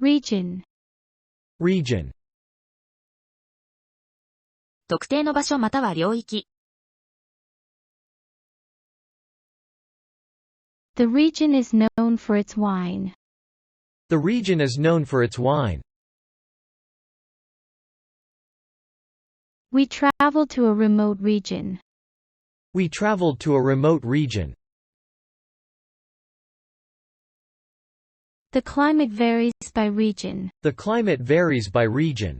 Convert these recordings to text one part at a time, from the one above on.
Region. Region. 特定の場所または領域。The region is known for its wine. The region is known for its wine. We traveled to a remote region. We traveled to a remote region. The climate varies by region. The climate varies by region.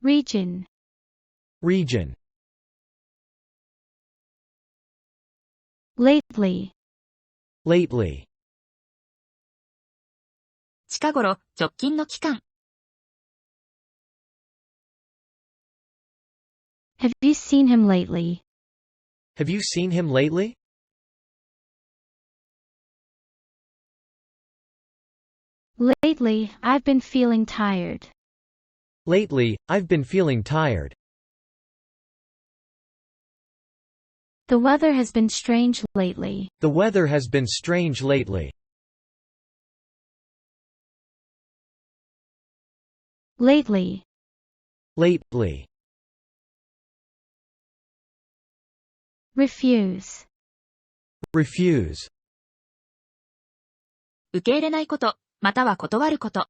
Region. Region. Lately. Lately. 近頃、直近の期間。Have you seen him lately? Have you seen him lately? Lately, I've been feeling tired. Lately, I've been feeling tired. The weather has been strange lately. The weather has been strange lately. Lately. Lately. Refuse. Refuse. 受け入れないこと、または断ること。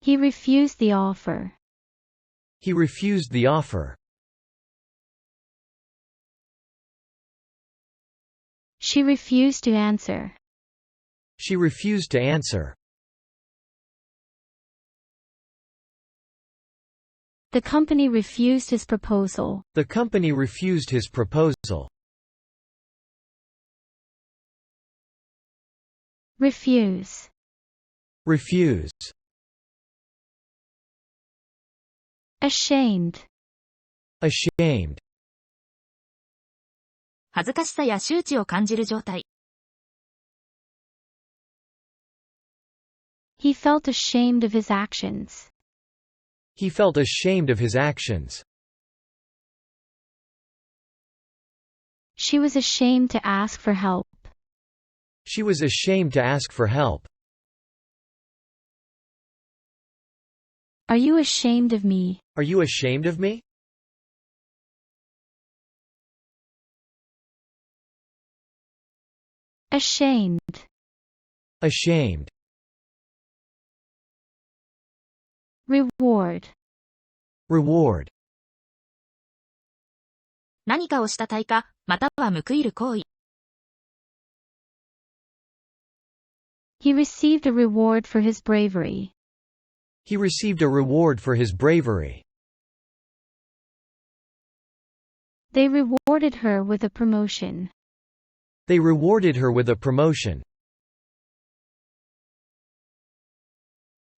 He refused the offer. He refused the offer. She refused to answer. She refused to answer. The company refused his proposal. The company refused his proposal. Refuse. Refuse. Ashamed. Ashamed. 恥ずかしさや羞恥を感じる状態。He felt ashamed of his actions. He felt ashamed of his actions. She was ashamed to ask for help. She was ashamed to ask for help. Are you ashamed of me? Are you ashamed of me? Ashamed. Ashamed. Reward. Reward. 何かをした対価、または報いる行為。He received a reward for his bravery. He received a reward for his bravery. They rewarded her with a promotion. They rewarded her with a promotion.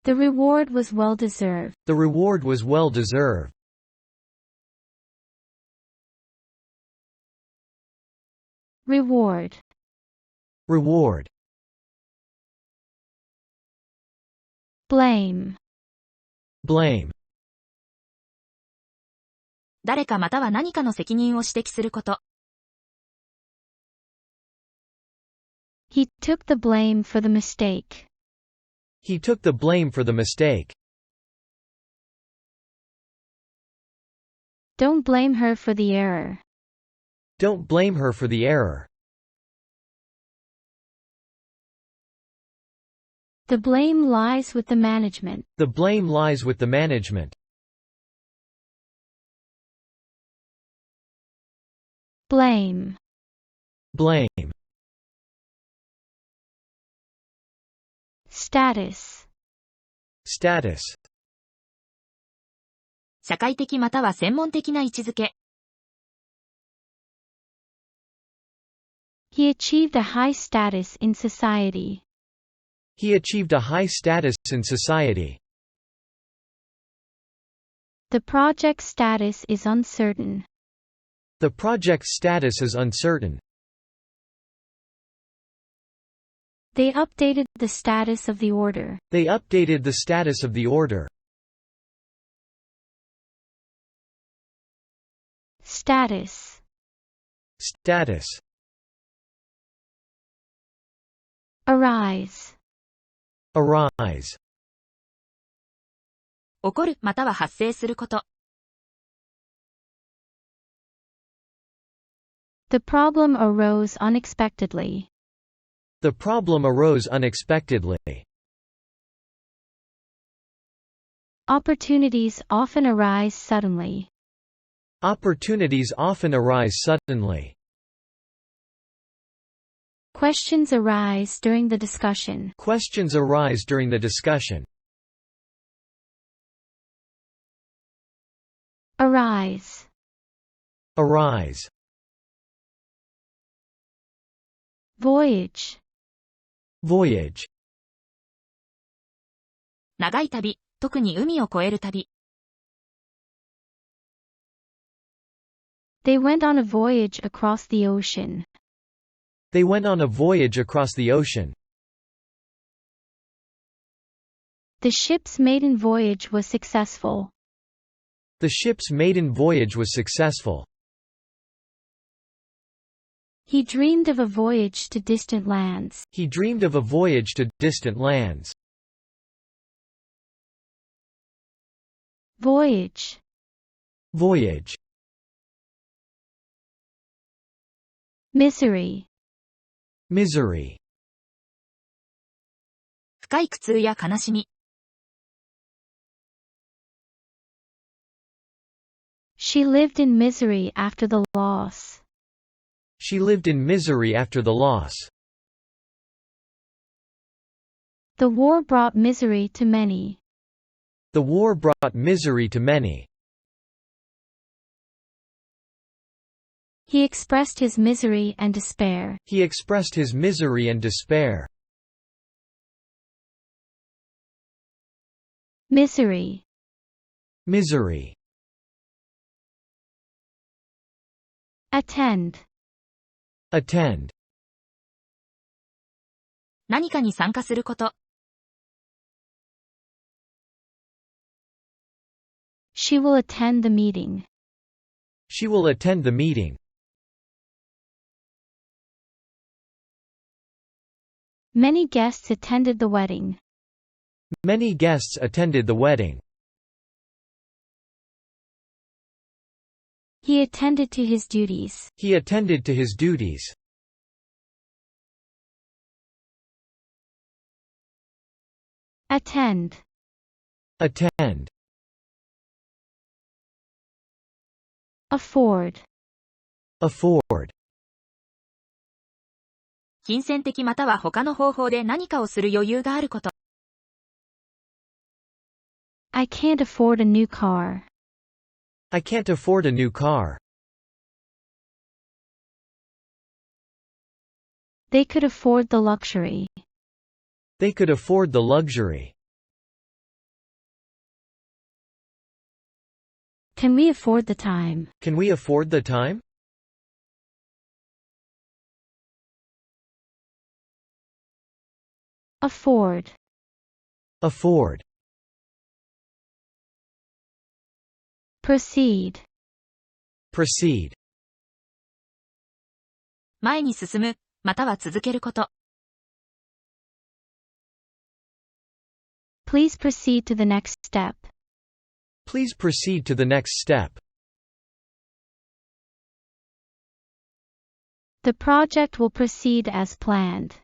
The reward was well deserved. The reward was well deserved. Reward. Reward. Blame. Blame. 誰かまたは何かの責任を指摘すること。He took the blame for the mistake. He took the blame for the mistake. Don't blame her for the error. Don't blame her for the error. The blame lies with the management. The blame lies with the management. Blame. Blame. Status. Status. 社会的または専門的な位置づけ。He achieved a high status in society. He achieved a high status in society. The project status is uncertain. The project's status is uncertain. They updated the status of the order. They updated the status of the order. Status. Status. Arise. Arise. 起こるまたは発生すること。The problem arose unexpectedly. The problem arose unexpectedly. Opportunities often arise suddenly. Opportunities often arise suddenly. Questions arise during the discussion. Questions arise during the discussion. Arise. Arise. Voyage. Voyage. 長い旅、特に海を越える旅。They went on a voyage across the ocean. They went on a voyage across the ocean. The ship's maiden voyage was successful. The ship's maiden voyage was successful. He dreamed of a voyage to distant lands. He dreamed of a voyage to distant lands. Voyage. Voyage. Misery. Misery. 深い苦痛や悲しみ。She lived in misery after the loss. She lived in misery after the loss. The war brought misery to many. The war brought misery to many. He expressed his misery and despair. He expressed his misery and despair. Misery. Misery. Attend. Attend. 何かに参加すること。She will attend the meeting. She will attend the meeting. Many guests attended the wedding. Many guests attended the wedding. He attended to his duties. He attended to his duties. Attend. Attend. Afford. Afford. 金銭的または他の方法で何かをする余裕があること。I can't afford a new car. I can't afford a new car. They could afford the luxury. They could afford the luxury. Can we afford the time? Can we afford the time? Afford. Afford. Proceed. Proceed. 前に進む、または続けること。Please proceed to the next step. Please proceed to the next step. The project will proceed as planned.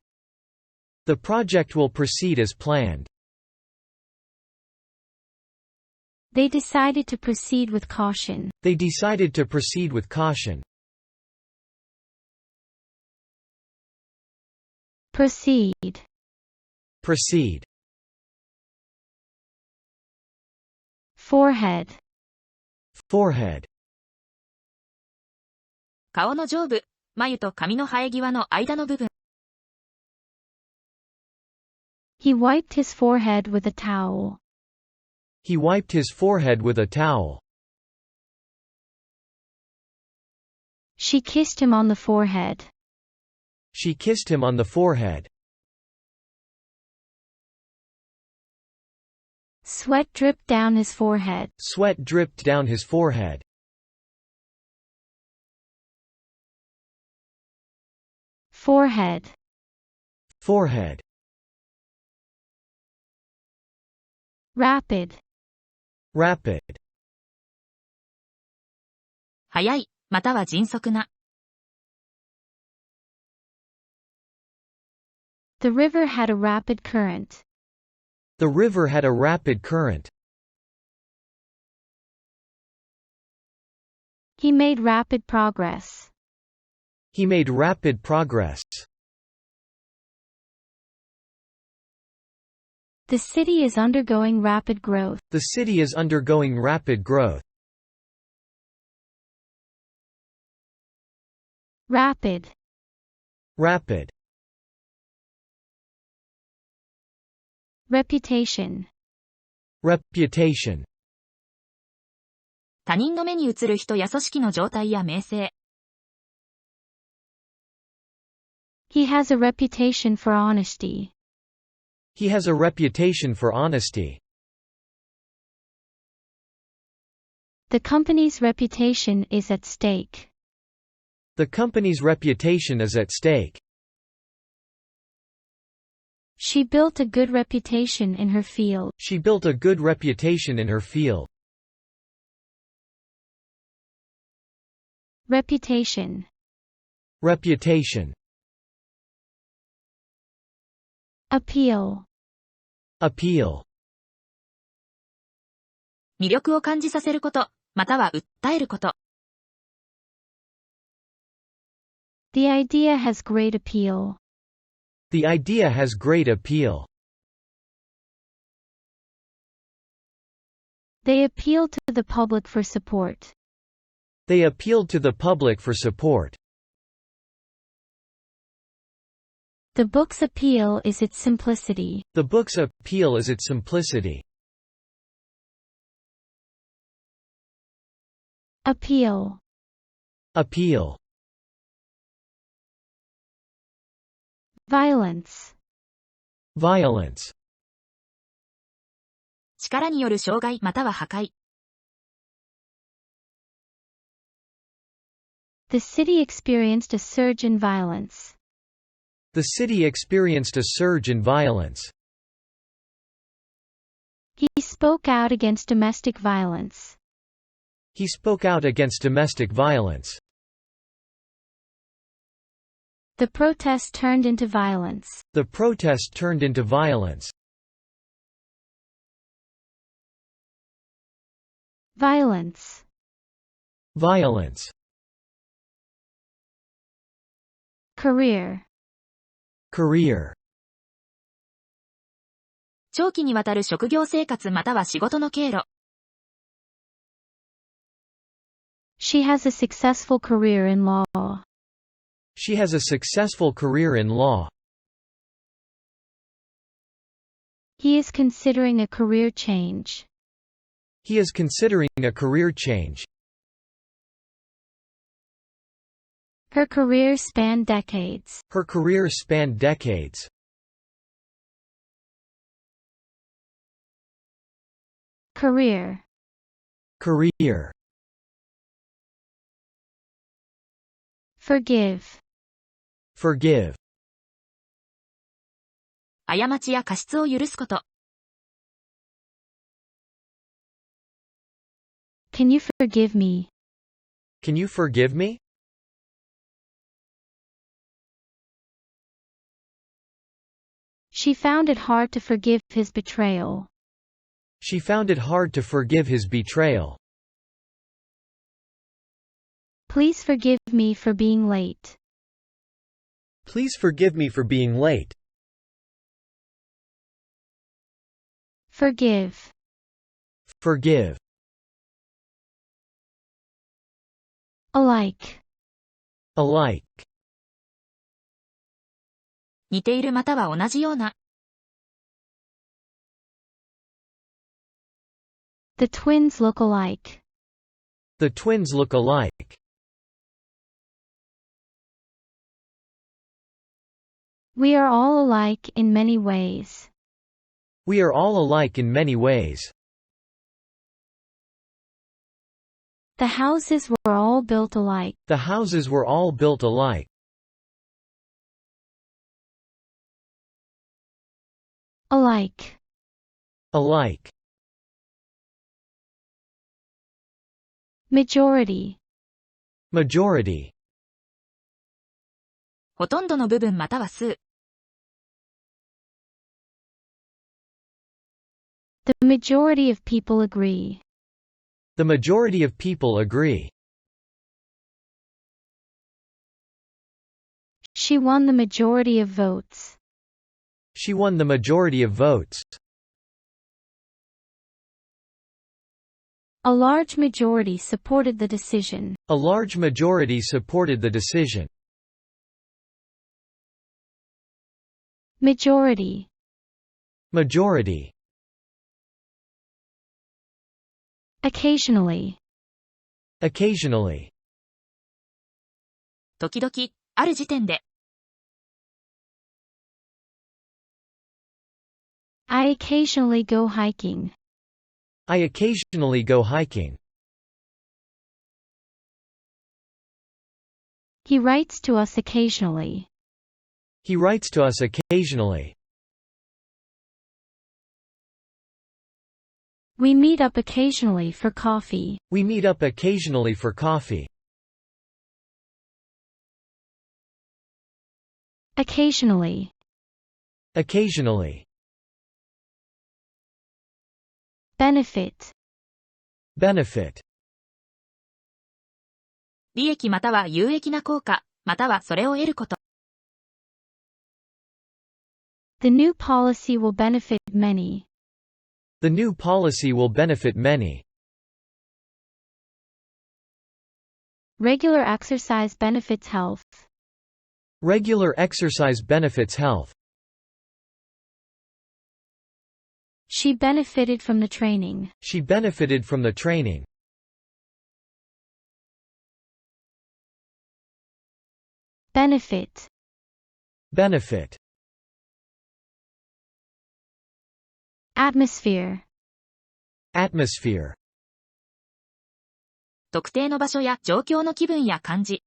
The project will proceed as planned. They decided to proceed with caution. They decided to proceed with caution. Proceed. Proceed. Forehead. Forehead. 顔の上部、眉と髪の生え際の間の部分。He wiped his forehead with a towel. He wiped his forehead with a towel. She kissed him on the forehead. She kissed him on the forehead. Sweat dripped down his forehead. Sweat dripped down his forehead. Forehead. Forehead. Rapid. Rapid. 速い、または迅速な。The river had a rapid current. The river had a rapid current. He made rapid progress. He made rapid progress. The city is undergoing rapid growth. The city is undergoing rapid growth. Rapid. Rapid. Reputation. Reputation. 他人の目に映る人や組織の状態や名声。He has a reputation for honesty. He has a reputation for honesty. The company's reputation is at stake. The company's reputation is at stake. She built a good reputation in her field. She built a good reputation in her field. Reputation. Reputation. Appeal. Appeal. 魅力を感じさせること、または訴えること。The idea has great appeal. The idea has great appeal. They appeal to the public for support. They appealed to the public for support. The book's appeal is its simplicity. The book's appeal is its simplicity. Appeal. Appeal. Violence. Violence. 力による傷害または破壊。The city experienced a surge in violence. The city experienced a surge in violence. He spoke out against domestic violence. He spoke out against domestic violence. The protest turned into violence. The protest turned into violence. Violence. Violence. Career. Career. 長期にわたる職業生活または仕事の経路。She has a successful career in law. She has a successful career in law. He is considering a career change. He is considering a career change. Her career spanned decades. Her career spanned decades. Career. Career. Forgive. Forgive. 過ちや過失を許すこと。Can you forgive me? Can you forgive me? She found it hard to forgive his betrayal. She found it hard to forgive his betrayal. Please forgive me for being late. Please forgive me for being late. Forgive. Forgive. Alike. Alike. 似ているまたは同じような。The twins look alike. The twins look alike. We are all alike in many ways. We are all alike in many ways. The houses were all built alike. The houses were all built alike. Alike. Alike. Majority. Majority. ほとんどの部分または数。The majority of people agree. The majority of people agree. She won the majority of votes. She won the majority of votes. A large majority supported the decision. A large majority supported the decision. Majority. Majority. Occasionally. Occasionally. 時々、ある時点で。I occasionally go hiking. I occasionally go hiking. He writes to us occasionally. He writes to us occasionally. We meet up occasionally for coffee. We meet up occasionally for coffee. Occasionally. Occasionally. Benefit. Benefit. 利益または有益な効果、またはそれを得ること。The new policy will benefit many. The new policy will benefit many. Regular exercise benefits health. Regular exercise benefits health. She benefited from the training. She benefited from the training. Benefit. Benefit. Atmosphere. Atmosphere. 特定の場所や状況の気分や感じ。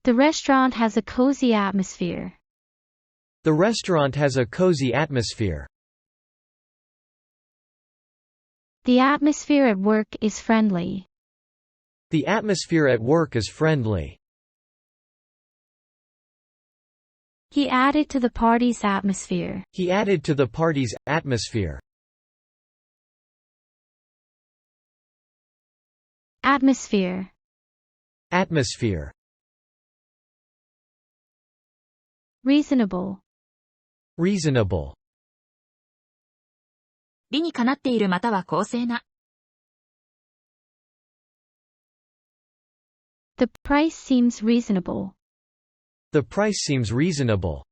The restaurant has a cozy atmosphere. The restaurant has a cozy atmosphere. The atmosphere at work is friendly. The atmosphere at work is friendly. He added to the party's atmosphere. He added to the party's atmosphere. Atmosphere. Atmosphere. Reasonable. Reasonable. 理にかなっているまたは公正な。The price seems reasonable. The price seems reasonable.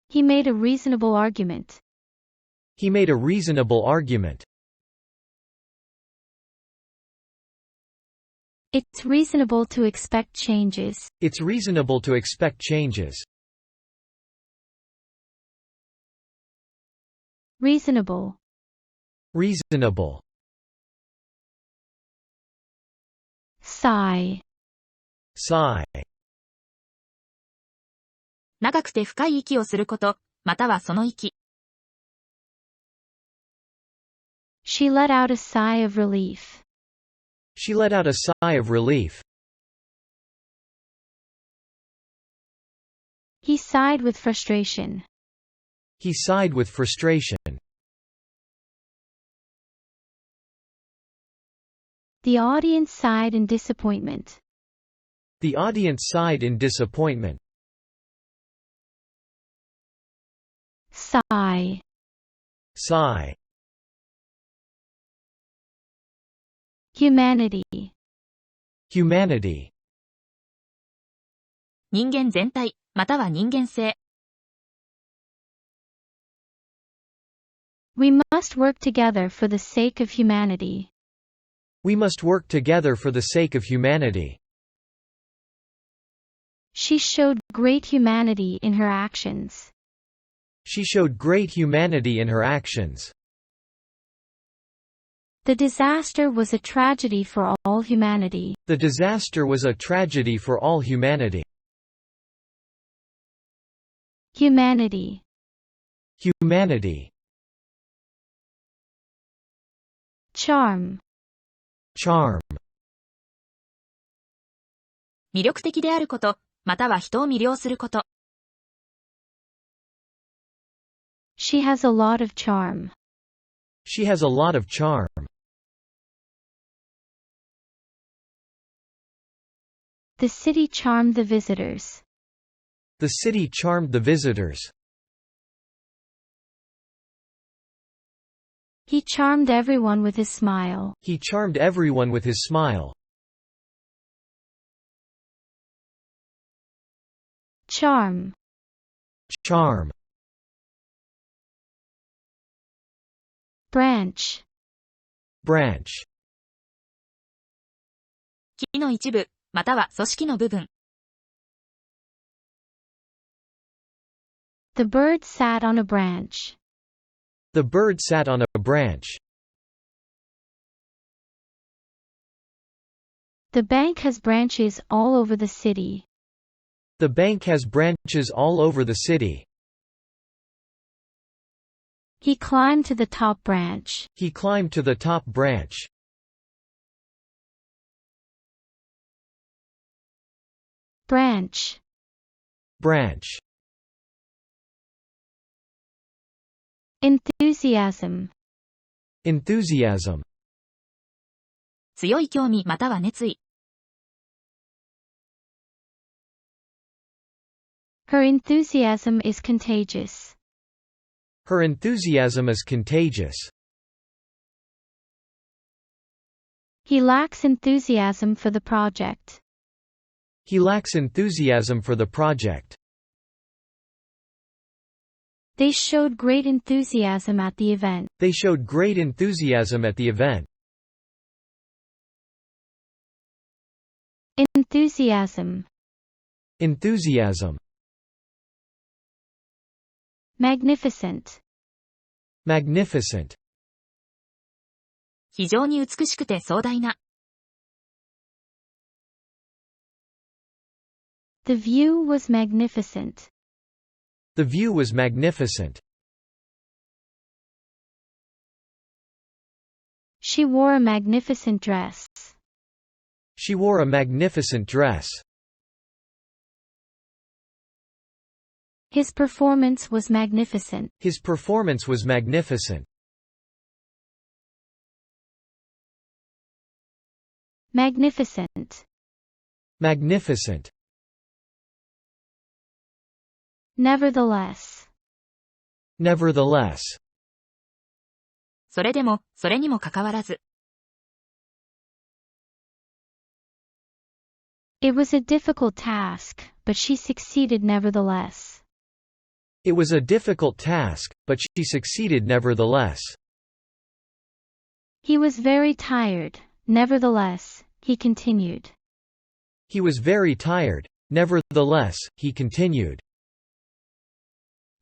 He made a reasonable argument. He made a reasonable argument. It's reasonable to expect changes. It's reasonable to expect changes. Reasonable. Reasonable. Sigh. Sigh. 長くて深い息をすること、またはその息。She let out a sigh of relief. She let out a sigh of relief. He sighed with frustration. He sighed with frustration. The audience sighed in disappointment. The audience sighed in disappointment. Sigh. Sigh. Humanity. Humanity. 人間全体、または人間性。We must work together for the sake of humanity. We must work together for the sake of humanity. She showed great humanity in her actions. She showed great humanity in her actions. The disaster was a tragedy for all humanity. The disaster was a tragedy for all humanity. Humanity. Humanity. Charm. Charm. 魅力的であること、または人を魅了すること。She has a lot of charm. She has a lot of charm. The city charmed the visitors. The city charmed the visitors. He charmed everyone with his smile. He charmed everyone with his smile. Charm. Charm. Branch. Branch. 木の一部、または組織の部分。The bird sat on a branch. The bird sat on a branch. The bank has branches all over the city. The bank has branches all over the city. He climbed to the top branch. He climbed to the top branch. Branch. Branch. Enthusiasm. Enthusiasm. 強い興味または熱意。Her enthusiasm is contagious. Her enthusiasm is contagious. He lacks enthusiasm for the project. He lacks enthusiasm for the project. They showed great enthusiasm at the event. They showed great enthusiasm at the event. Enthusiasm. Enthusiasm. Magnificent. Magnificent. 非常に美しくて壮大な。The view was magnificent. The view was magnificent. She wore a magnificent dress. She wore a magnificent dress. His performance was magnificent. His performance was magnificent. Magnificent. Magnificent. Nevertheless. Nevertheless. それでも、それにもかかわらず。It was a difficult task, but she succeeded nevertheless. It was a difficult task, but she succeeded nevertheless. He was very tired. Nevertheless, he continued. He was very tired. Nevertheless, he continued.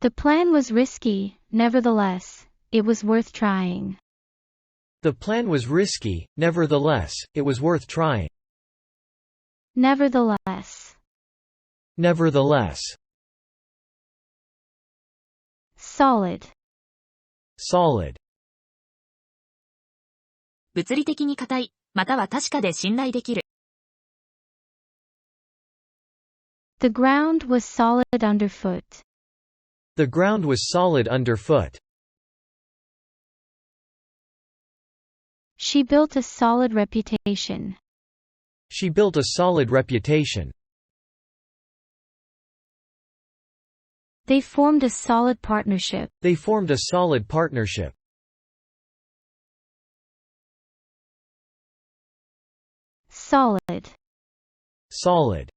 The plan was risky. Nevertheless, it was worth trying. The plan was risky. Nevertheless, it was worth trying. Nevertheless. Nevertheless. Solid. Solid. 物理的に固い、または確かで信頼できる。The ground was solid underfoot. The ground was solid underfoot. She built a solid reputation. She built a solid reputation. They formed a solid partnership. They formed a solid partnership. Solid. Solid.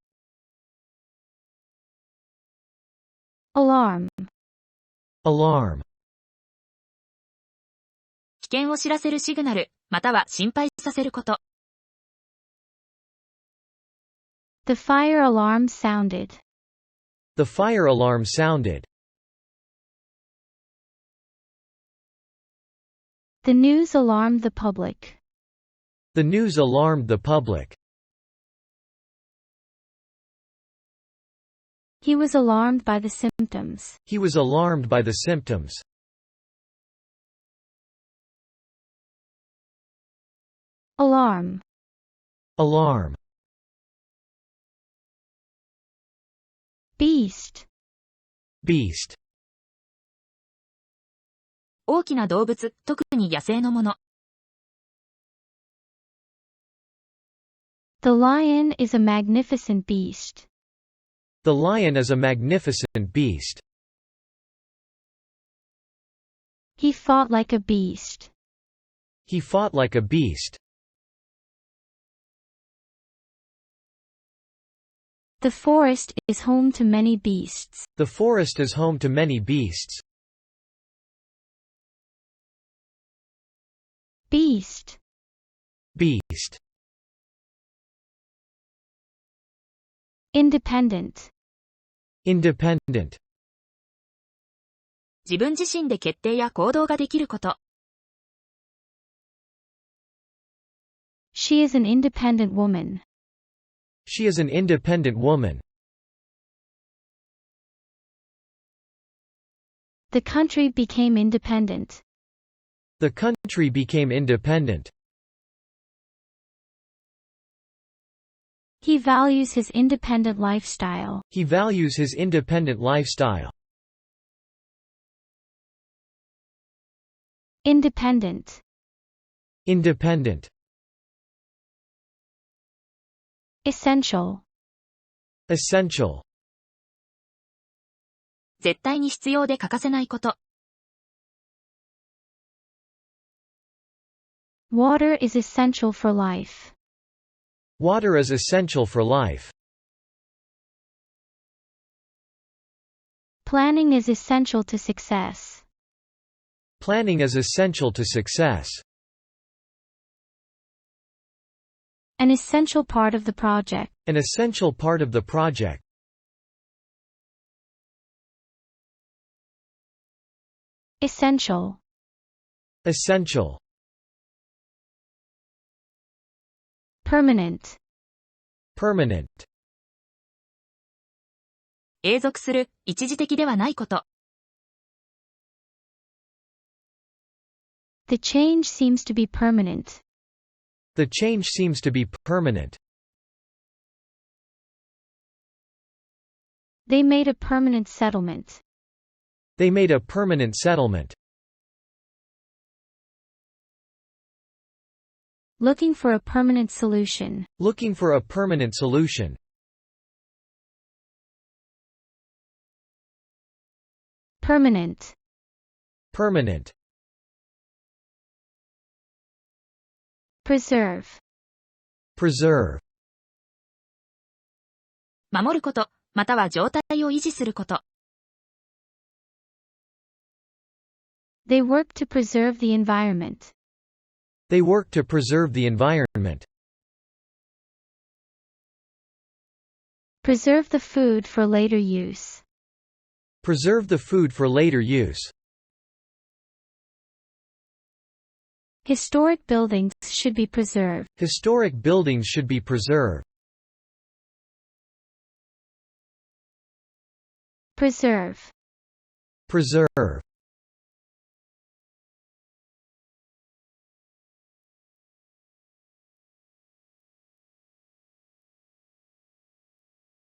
Alarm. Alarm. 危険を知らせるシグナル、または心配させること。The fire alarm sounded. The fire alarm sounded. The news alarmed the public. The news alarmed the public. He was alarmed by the symptoms. He was alarmed by the symptoms. Alarm. Alarm. Beast. Beast. 大きな動物、特に野生のもの。The lion is a magnificent beast. The lion is a magnificent beast. He fought like a beast. He fought like a beast. The forest is home to many beasts. The forest is home to many beasts. Beast. Beast. Independent. Independent. 自分自身で決定や行動ができること。She is an independent woman. She is an independent woman. The country became independent. The country became independent. He values his independent lifestyle. He values his independent lifestyle. Independent. Independent. Essential. Essential. 絶対に必要で欠かせないこと。Water is essential for life. Water is essential for life. Planning is essential to success. Planning is essential to success. An essential part of the project. An essential part of the project. Essential. Essential. Permanent. Permanent. 永続する、一時的ではないこと。The change seems to be permanent. The change seems to be permanent. They made a permanent settlement. They made a permanent settlement. Looking for a permanent solution. Looking for a permanent solution. Permanent. Permanent. Preserve. Preserve. 守ること、または状態を維持すること。They work to preserve the environment. They work to preserve the environment. Preserve the food for later use. Preserve the food for later use. Historic buildings should be preserved. Historic buildings should be preserved. Preserve. Preserve.